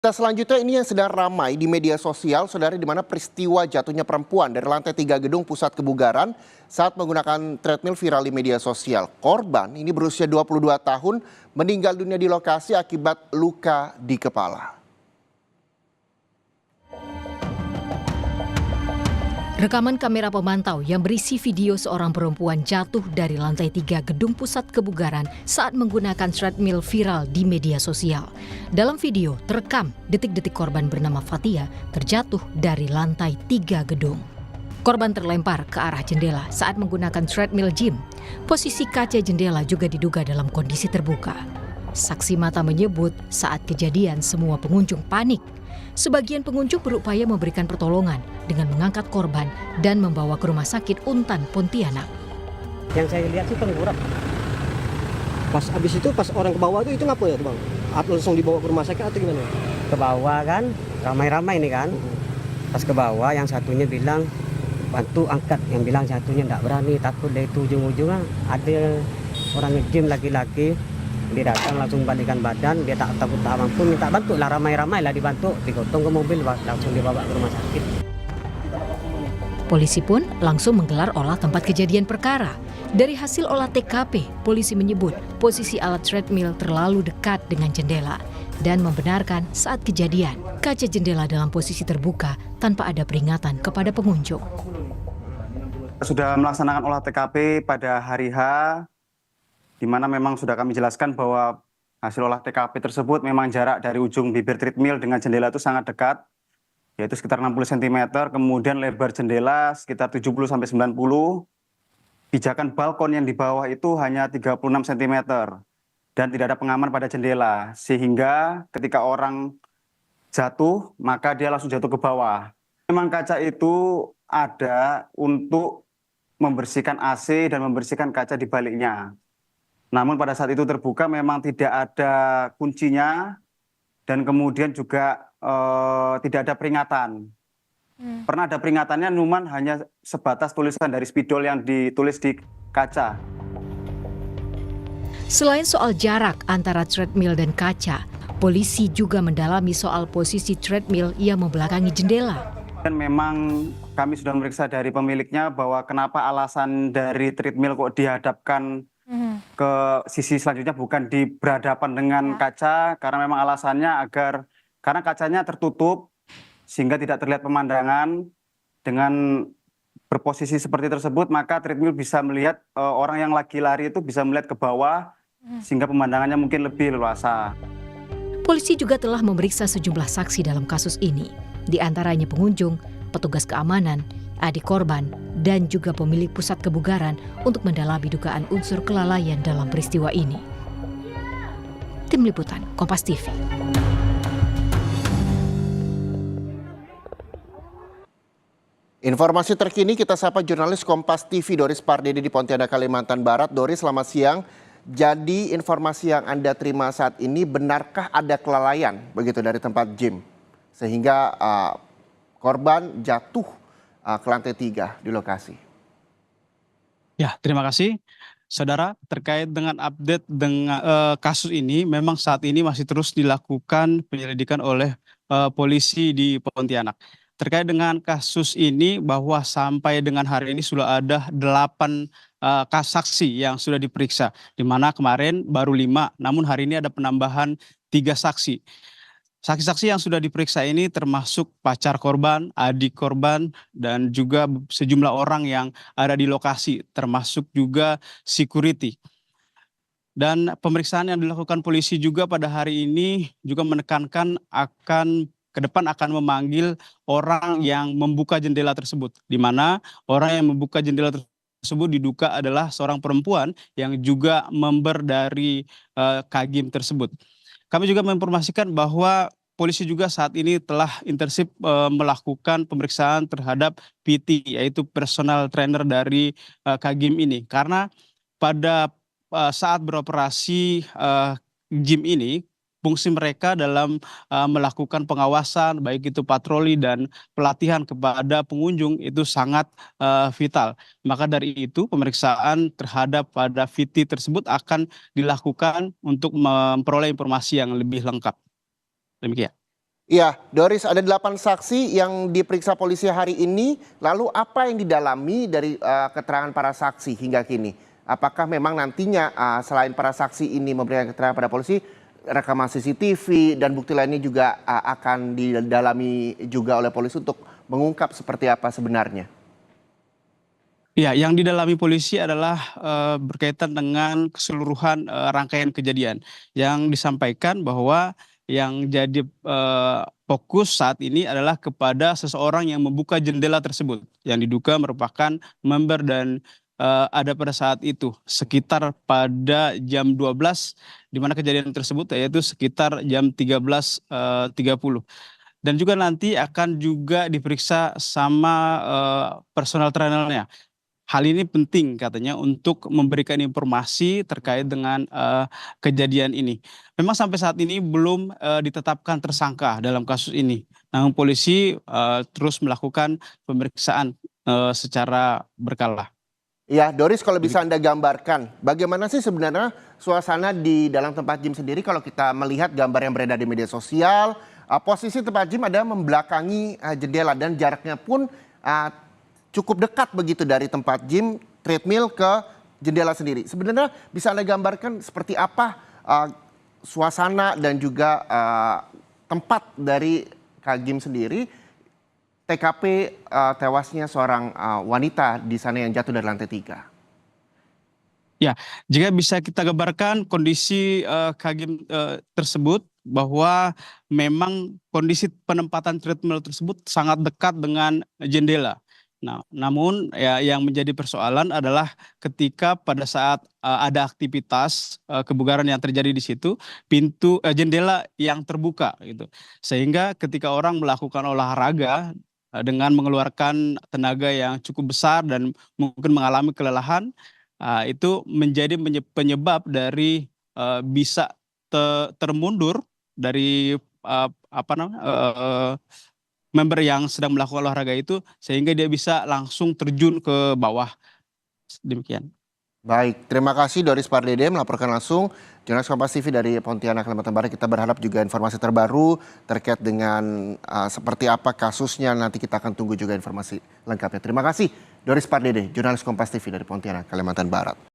Kita selanjutnya ini yang sedang ramai di media sosial, saudara, di mana peristiwa jatuhnya perempuan dari lantai 3 gedung pusat kebugaran saat menggunakan treadmill viral di media sosial. Korban ini berusia 22 tahun meninggal dunia di lokasi akibat luka di kepala. Rekaman kamera pemantau yang berisi video seorang perempuan jatuh dari lantai 3 gedung pusat kebugaran saat menggunakan treadmill viral di media sosial. Dalam video terekam detik-detik korban bernama Fatia terjatuh dari lantai 3 gedung. Korban terlempar ke arah jendela saat menggunakan treadmill gym. Posisi kaca jendela juga diduga dalam kondisi terbuka. Saksi mata menyebut saat kejadian semua pengunjung panik. Sebagian pengunjung berupaya memberikan pertolongan dengan mengangkat korban dan membawa ke rumah sakit Untan, Pontianak. Yang saya lihat sih tengkurap. Pas habis itu pas orang ke bawah itu ngapain ya tuh bang? Atau langsung dibawa ke rumah sakit atau gimana? Ke bawah kan, ramai-ramai ini kan. Pas ke bawah yang satunya bilang bantu angkat, yang bilang satunya enggak berani, takut dari itu ujung-ujungnya ada orang nge-gym laki-laki. Dia datang langsung balikan badan, dia tak takut tak mampu, minta bantu lah, ramai-ramai lah dibantu, digotong ke mobil, langsung dibawa ke rumah sakit. Polisi pun langsung menggelar olah tempat kejadian perkara. Dari hasil olah TKP, polisi menyebut posisi alat treadmill terlalu dekat dengan jendela dan membenarkan saat kejadian kaca jendela dalam posisi terbuka tanpa ada peringatan kepada pengunjung. Sudah melaksanakan olah TKP pada hari H, di mana memang sudah kami jelaskan bahwa hasil olah TKP tersebut memang jarak dari ujung bibir treadmill dengan jendela itu sangat dekat, yaitu sekitar 60 cm, kemudian lebar jendela sekitar 70-90, pijakan balkon yang di bawah itu hanya 36 cm, dan tidak ada pengaman pada jendela, sehingga ketika orang jatuh, maka dia langsung jatuh ke bawah. Memang kaca itu ada untuk membersihkan AC dan membersihkan kaca di baliknya. Namun pada saat itu terbuka memang tidak ada kuncinya dan kemudian juga tidak ada peringatan. Pernah ada peringatannya, namun hanya sebatas tulisan dari spidol yang ditulis di kaca. Selain soal jarak antara treadmill dan kaca, polisi juga mendalami soal posisi treadmill yang membelakangi jendela. Dan memang kami sudah memeriksa dari pemiliknya bahwa kenapa alasan dari treadmill kok dihadapkan ke sisi selanjutnya bukan di berhadapan dengan kaca, karena memang alasannya karena kacanya tertutup sehingga tidak terlihat pemandangan. Dengan berposisi seperti tersebut maka treadmill bisa melihat orang yang lagi lari itu bisa melihat ke bawah sehingga pemandangannya mungkin lebih leluasa. Polisi juga telah memeriksa sejumlah saksi dalam kasus ini, di antaranya pengunjung, petugas keamanan, adik korban, dan juga pemilik pusat kebugaran untuk mendalami dugaan unsur kelalaian dalam peristiwa ini. Tim Liputan, Kompas TV. Informasi terkini kita sapa jurnalis Kompas TV Doris Pardede di Pontianak, Kalimantan Barat. Doris, selamat siang. Jadi informasi yang Anda terima saat ini, benarkah ada kelalaian begitu dari tempat gym sehingga korban jatuh ke lantai 3 di lokasi? Ya, terima kasih. Saudara, terkait dengan update dengan kasus ini, memang saat ini masih terus dilakukan penyelidikan oleh polisi di Pontianak. Terkait dengan kasus ini, bahwa sampai dengan hari ini sudah ada 8 saksi yang sudah diperiksa, di mana kemarin baru 5, namun hari ini ada penambahan 3 saksi. Saksi-saksi yang sudah diperiksa ini termasuk pacar korban, adik korban, dan juga sejumlah orang yang ada di lokasi, termasuk juga security. Dan pemeriksaan yang dilakukan polisi juga pada hari ini juga menekankan ke depan akan memanggil orang yang membuka jendela tersebut, di mana orang yang membuka jendela tersebut diduga adalah seorang perempuan yang juga member dari Kagim tersebut. Kami juga menginformasikan bahwa polisi juga saat ini telah intensif melakukan pemeriksaan terhadap PT, yaitu personal trainer dari Kagim ini. Karena pada saat beroperasi gym ini, fungsi mereka dalam melakukan pengawasan, baik itu patroli dan pelatihan kepada pengunjung itu sangat vital. Maka dari itu pemeriksaan terhadap pada VT tersebut akan dilakukan untuk memperoleh informasi yang lebih lengkap. Demikian. Iya, Doris, ada 8 saksi yang diperiksa polisi hari ini. Lalu apa yang didalami dari keterangan para saksi hingga kini? Apakah memang nantinya selain para saksi ini memberikan keterangan pada polisi, rekaman CCTV dan bukti lainnya juga akan didalami juga oleh polisi untuk mengungkap seperti apa sebenarnya? Ya, yang didalami polisi adalah berkaitan dengan keseluruhan rangkaian kejadian yang disampaikan bahwa yang jadi fokus saat ini adalah kepada seseorang yang membuka jendela tersebut yang diduga merupakan member dan ada pada saat itu sekitar pada jam 12 di mana kejadian tersebut yaitu sekitar jam 13.30. Dan juga nanti akan juga diperiksa sama personal trainernya. Hal ini penting katanya untuk memberikan informasi terkait dengan kejadian ini. Memang sampai saat ini belum ditetapkan tersangka dalam kasus ini. Namun polisi terus melakukan pemeriksaan secara berkala. Ya, Doris, kalau bisa Anda gambarkan, bagaimana sih sebenarnya suasana di dalam tempat gym sendiri kalau kita melihat gambar yang beredar di media sosial, posisi tempat gym ada membelakangi jendela dan jaraknya pun cukup dekat begitu dari tempat gym, treadmill ke jendela sendiri. Sebenarnya bisa Anda gambarkan seperti apa suasana dan juga tempat dari Kak-Gym sendiri, TKP tewasnya seorang wanita di sana yang jatuh dari lantai 3. Ya, jika bisa kita gambarkan kondisi Kak-Gym tersebut bahwa memang kondisi penempatan treadmill tersebut sangat dekat dengan jendela. Nah, namun ya yang menjadi persoalan adalah ketika pada saat ada aktivitas kebugaran yang terjadi di situ, pintu jendela yang terbuka gitu. Sehingga ketika orang melakukan olahraga dengan mengeluarkan tenaga yang cukup besar dan mungkin mengalami kelelahan, itu menjadi penyebab dari bisa termundur dari member yang sedang melakukan olahraga itu sehingga dia bisa langsung terjun ke bawah. Demikian. Baik, terima kasih Doris Pardede melaporkan langsung Jurnalis Kompas TV dari Pontianak, Kalimantan Barat. Kita berharap juga informasi terbaru terkait dengan seperti apa kasusnya. Nanti kita akan tunggu juga informasi lengkapnya. Terima kasih Doris Pardede, Jurnalis Kompas TV dari Pontianak, Kalimantan Barat.